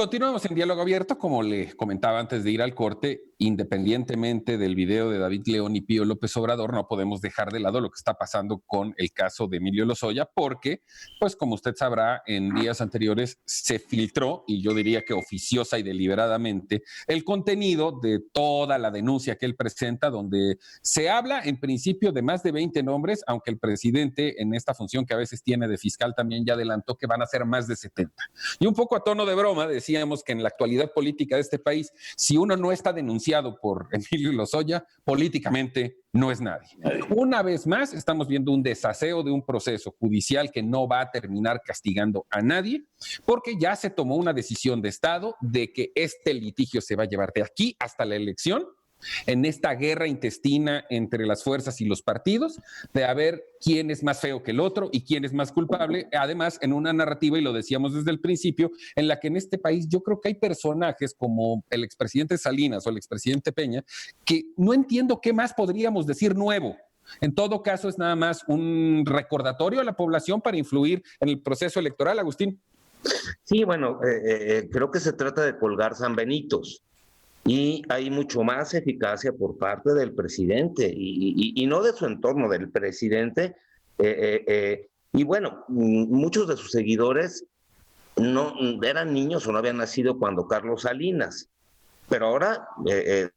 Continuamos en Diálogo Abierto, como le comentaba antes de ir al corte, independientemente del video de David León y Pío López Obrador, no podemos dejar de lado lo que está pasando con el caso de Emilio Lozoya, porque, pues como usted sabrá, en días anteriores se filtró, y yo diría que oficiosa y deliberadamente, el contenido de toda la denuncia que él presenta, donde se habla en principio de más de 20 nombres, aunque el presidente en esta función que a veces tiene de fiscal también ya adelantó que van a ser más de 70. Y un poco a tono de broma decíamos que en la actualidad política de este país, si uno no está denunciado por Emilio Lozoya, políticamente no es nadie. Una vez más, estamos viendo un desaseo de un proceso judicial que no va a terminar castigando a nadie, porque ya se tomó una decisión de Estado de que este litigio se va a llevar de aquí hasta la elección, en esta guerra intestina entre las fuerzas y los partidos, de a ver quién es más feo que el otro y quién es más culpable, además en una narrativa, y lo decíamos desde el principio, en la que en este país yo creo que hay personajes como el expresidente Salinas o el expresidente Peña, que no entiendo qué más podríamos decir nuevo. En todo caso, es nada más un recordatorio a la población para influir en el proceso electoral, Agustín. Sí, bueno, creo que se trata de colgar sanbenitos. Y hay mucho más eficacia por parte del presidente y no de su entorno, del presidente. Y bueno, muchos de sus seguidores no eran niños o no habían nacido cuando Carlos Salinas, pero ahora de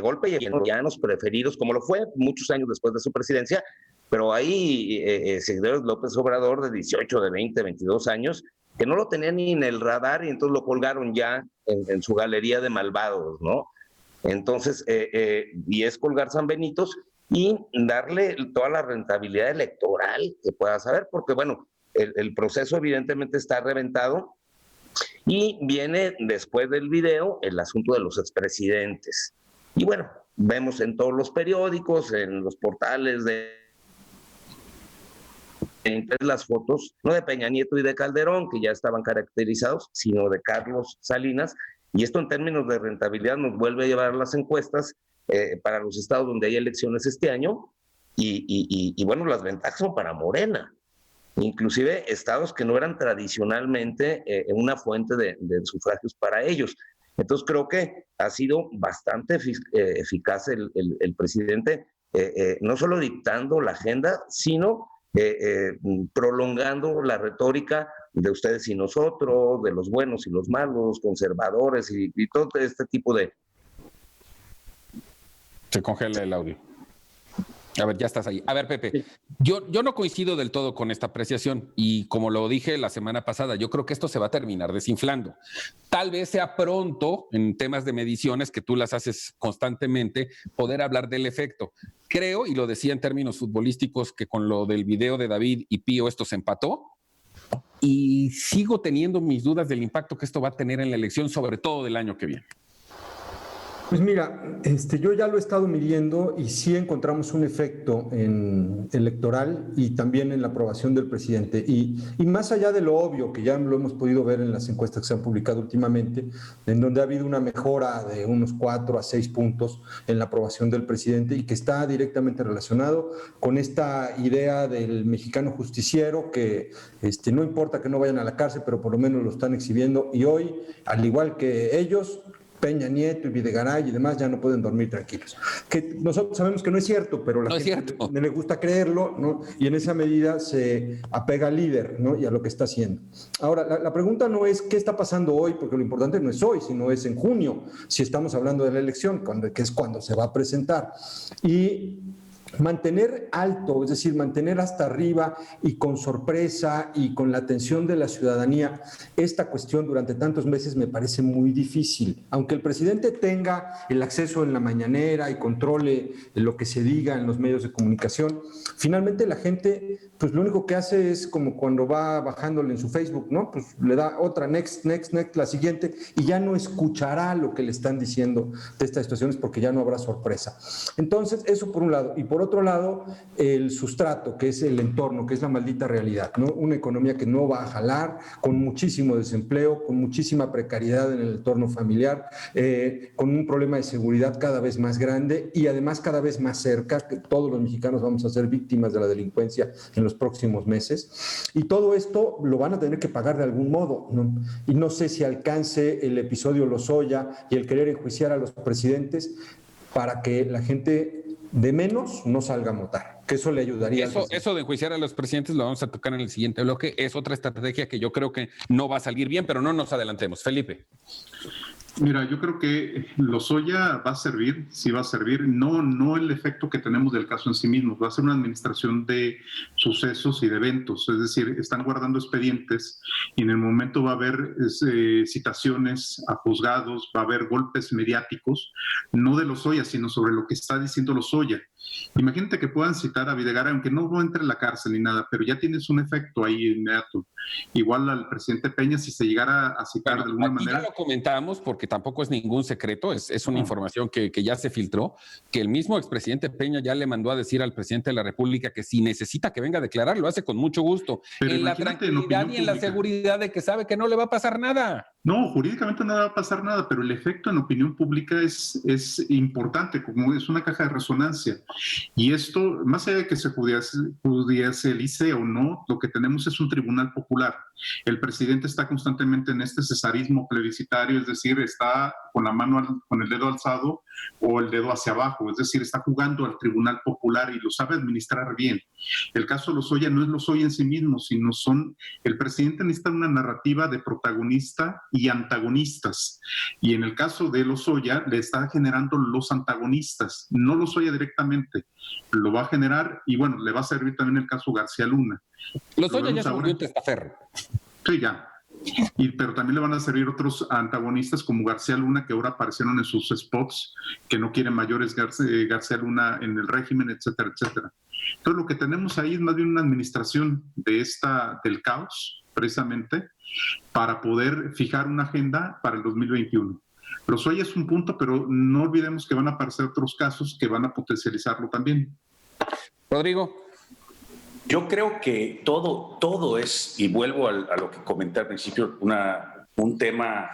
golpe ya los preferidos, como lo fue muchos años después de su presidencia, pero hay seguidores de López Obrador de 18, de 20, 22 años que no lo tenían ni en el radar y entonces lo colgaron ya en su galería de malvados, ¿no? Entonces, y es colgar sanbenitos y darle toda la rentabilidad electoral que pueda saber, porque bueno, el proceso evidentemente está reventado y viene después del video el asunto de los expresidentes. Y bueno, vemos en todos los periódicos, en los portales entre las fotos, no de Peña Nieto y de Calderón, que ya estaban caracterizados, sino de Carlos Salinas, y esto en términos de rentabilidad nos vuelve a llevar las encuestas para los estados donde hay elecciones este año, y bueno, las ventajas son para Morena, inclusive estados que no eran tradicionalmente una fuente de sufragios para ellos. Entonces creo que ha sido bastante eficaz el presidente, no solo dictando la agenda, sino prolongando la retórica de ustedes y nosotros, de los buenos y los malos, conservadores y todo este tipo de... Se congela el audio. A ver, ya estás ahí. A ver, Pepe, yo no coincido del todo con esta apreciación y como lo dije la semana pasada, yo creo que esto se va a terminar desinflando. Tal vez sea pronto, en temas de mediciones, que tú las haces constantemente, poder hablar del efecto. Creo, y lo decía en términos futbolísticos, que con lo del video de David y Pío esto se empató, y sigo teniendo mis dudas del impacto que esto va a tener en la elección, sobre todo del año que viene. Pues mira, yo ya lo he estado midiendo y sí encontramos un efecto electoral y también en la aprobación del presidente. Y más allá de lo obvio, que ya lo hemos podido ver en las encuestas que se han publicado últimamente, en donde ha habido una mejora de unos 4 a 6 puntos en la aprobación del presidente y que está directamente relacionado con esta idea del mexicano justiciero que no importa que no vayan a la cárcel, pero por lo menos lo están exhibiendo. Y hoy, al igual que ellos, Peña Nieto y Videgaray y demás ya no pueden dormir tranquilos. Que nosotros sabemos que no es cierto, pero la gente le gusta creerlo, ¿no? Y en esa medida se apega al líder, ¿no? Y a lo que está haciendo. Ahora, la pregunta no es qué está pasando hoy, porque lo importante no es hoy, sino es en junio, si estamos hablando de la elección, que es cuando se va a presentar. Y mantener alto, es decir, mantener hasta arriba y con sorpresa y con la atención de la ciudadanía esta cuestión durante tantos meses me parece muy difícil. Aunque el presidente tenga el acceso en la mañanera y controle lo que se diga en los medios de comunicación, finalmente la gente pues lo único que hace es como cuando va bajándole en su Facebook, ¿no? Pues le da otra, next, la siguiente, y ya no escuchará lo que le están diciendo de estas situaciones porque ya no habrá sorpresa. Entonces, eso por un lado. Y por por otro lado, el sustrato, que es el entorno, que es la maldita realidad, ¿no? Una economía que no va a jalar, con muchísimo desempleo, con muchísima precariedad en el entorno familiar, con un problema de seguridad cada vez más grande y además cada vez más cerca, que todos los mexicanos vamos a ser víctimas de la delincuencia en los próximos meses. Y todo esto lo van a tener que pagar de algún modo, ¿no? Y no sé si alcance el episodio Lozoya y el querer enjuiciar a los presidentes para que la gente de menos no salga a votar, que eso le ayudaría. Eso de enjuiciar a los presidentes lo vamos a tocar en el siguiente bloque. Es otra estrategia que yo creo que no va a salir bien, pero no nos adelantemos. Felipe. Mira, yo creo que Lozoya va a servir, sí va a servir, no el efecto que tenemos del caso en sí mismo, va a ser una administración de sucesos y de eventos, es decir, están guardando expedientes y en el momento va a haber citaciones a juzgados, va a haber golpes mediáticos, no de Lozoya, sino sobre lo que está diciendo Lozoya. Imagínate que puedan citar a Videgaray, aunque no entre en la cárcel ni nada, pero ya tienes un efecto ahí inmediato. Igual al presidente Peña, si se llegara a citar de alguna manera. Ya lo comentamos porque tampoco es ningún secreto, es una información que ya se filtró, que el mismo expresidente Peña ya le mandó a decir al presidente de la República que si necesita que venga a declarar, lo hace con mucho gusto, pero en la tranquilidad y en la seguridad de que sabe que no le va a pasar nada. No, jurídicamente no le va a pasar nada, pero el efecto en opinión pública es importante, como es una caja de resonancia. Y esto, más allá de que se judicialice o no, lo que tenemos es un tribunal popular. El presidente está constantemente en este cesarismo plebiscitario, es decir, está con la mano, con el dedo alzado o el dedo hacia abajo, es decir, está jugando al tribunal popular y lo sabe administrar bien. El caso de Lozoya no es Lozoya en sí mismo, sino el presidente necesita una narrativa de protagonista y antagonistas. Y en el caso de Lozoya le está generando los antagonistas, no Lozoya directamente, lo va a generar y bueno, le va a servir también el caso García Luna. Lozoya ya se volvió un testaferro. Sí, ya. Pero también le van a servir otros antagonistas como García Luna, que ahora aparecieron en sus spots, que no quieren mayores García Luna en el régimen, etcétera, etcétera. Entonces lo que tenemos ahí es más bien una administración del caos, precisamente, para poder fijar una agenda para el 2021. Lozoya es un punto, pero no olvidemos que van a aparecer otros casos que van a potencializarlo también. Rodrigo. Yo creo que todo es, y vuelvo a lo que comenté al principio, un tema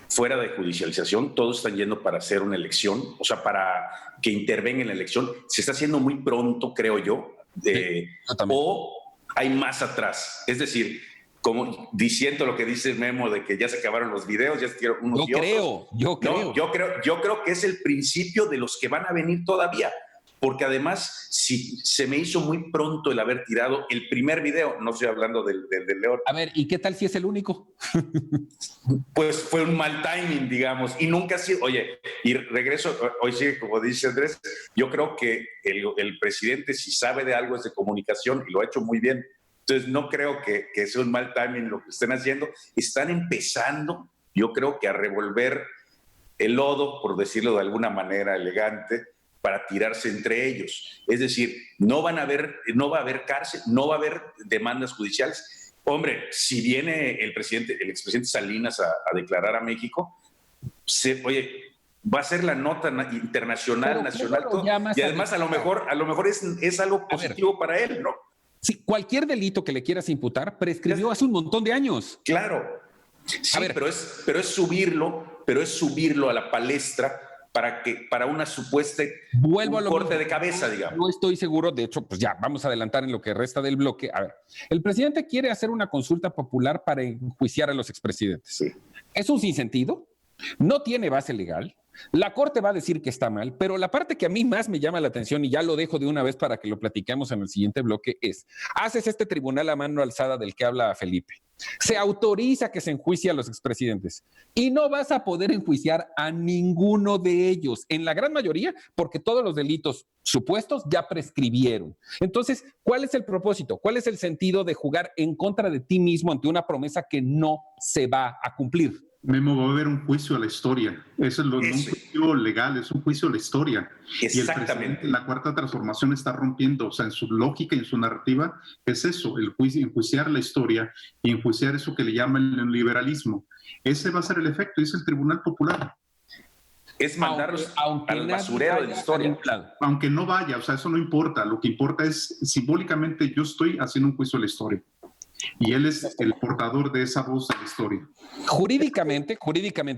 fuera de judicialización. Todos están yendo para hacer una elección, o sea, para que intervenga en la elección. Se está haciendo muy pronto, creo yo, o hay más atrás. Es decir, como diciendo lo que dice Memo de que ya se acabaron los videos, ya se tiraron unos y otros. Yo creo que es el principio de los que van a venir todavía. Porque además, si se me hizo muy pronto el haber tirado el primer video, no estoy hablando del León. A ver, ¿y qué tal si es el único? Pues fue un mal timing, digamos, y nunca ha sido, oye, y regreso, hoy sí, como dice Andrés, yo creo que el presidente, si sabe de algo, es de comunicación, y lo ha hecho muy bien. Entonces, no creo que sea un mal timing lo que estén haciendo. Están empezando, yo creo que a revolver el lodo, por decirlo de alguna manera elegante, para tirarse entre ellos. Es decir, no va a haber cárcel, no va a haber demandas judiciales. Hombre, si viene el expresidente Salinas a declarar a México, va a ser la nota internacional, nacional, todo, y además a lo mejor es algo positivo para él, ¿no? Sí, cualquier delito que le quieras imputar prescribió hace un montón de años. Claro. Sí, pero es subirlo a la palestra para una supuesta corte de cabeza, digamos. No estoy seguro, de hecho, pues ya, vamos a adelantar en lo que resta del bloque. A ver, el presidente quiere hacer una consulta popular para enjuiciar a los expresidentes. Sí. Es un sinsentido, no tiene base legal, la Corte va a decir que está mal, pero la parte que a mí más me llama la atención, y ya lo dejo de una vez para que lo platiquemos en el siguiente bloque, es, haces este tribunal a mano alzada del que habla Felipe. Se autoriza que se enjuicie a los expresidentes y no vas a poder enjuiciar a ninguno de ellos, en la gran mayoría, porque todos los delitos supuestos ya prescribieron. Entonces, ¿cuál es el propósito? ¿Cuál es el sentido de jugar en contra de ti mismo ante una promesa que no se va a cumplir? Memo, va a haber un juicio a la historia. Eso es un juicio legal, es un juicio a la historia. Exactamente. Y la cuarta transformación está rompiendo, o sea, en su lógica y en su narrativa, es eso, enjuiciar la historia y enjuiciar eso que le llaman el neoliberalismo. Ese va a ser el efecto, es el Tribunal Popular. es mandarlos aunque al nadie basurero de la vaya a historia. ningún lado. Aunque no vaya, o sea, eso no importa. Lo que importa es simbólicamente yo estoy haciendo un juicio de la historia. Y él es el portador de esa voz de la historia. Jurídicamente,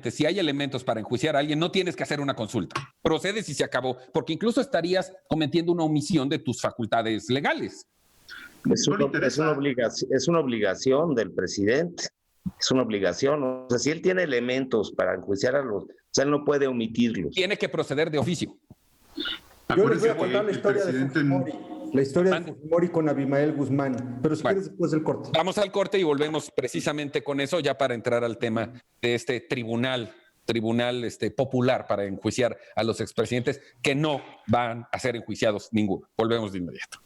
si hay elementos para enjuiciar a alguien, no tienes que hacer una consulta. Procedes y se acabó, porque incluso estarías cometiendo una omisión de tus facultades legales. Es una obligación del presidente. Es una obligación. O sea, si él tiene elementos para enjuiciar a los... O sea, él no puede omitirlos. Tiene que proceder de oficio. Yo les voy a contar la historia de Fujimori. La historia de Fujimori con Abimael Guzmán. Pero si quieres, después del corte. Vamos al corte y volvemos precisamente con eso, ya para entrar al tema de este tribunal popular para enjuiciar a los expresidentes, que no van a ser enjuiciados ninguno. Volvemos de inmediato.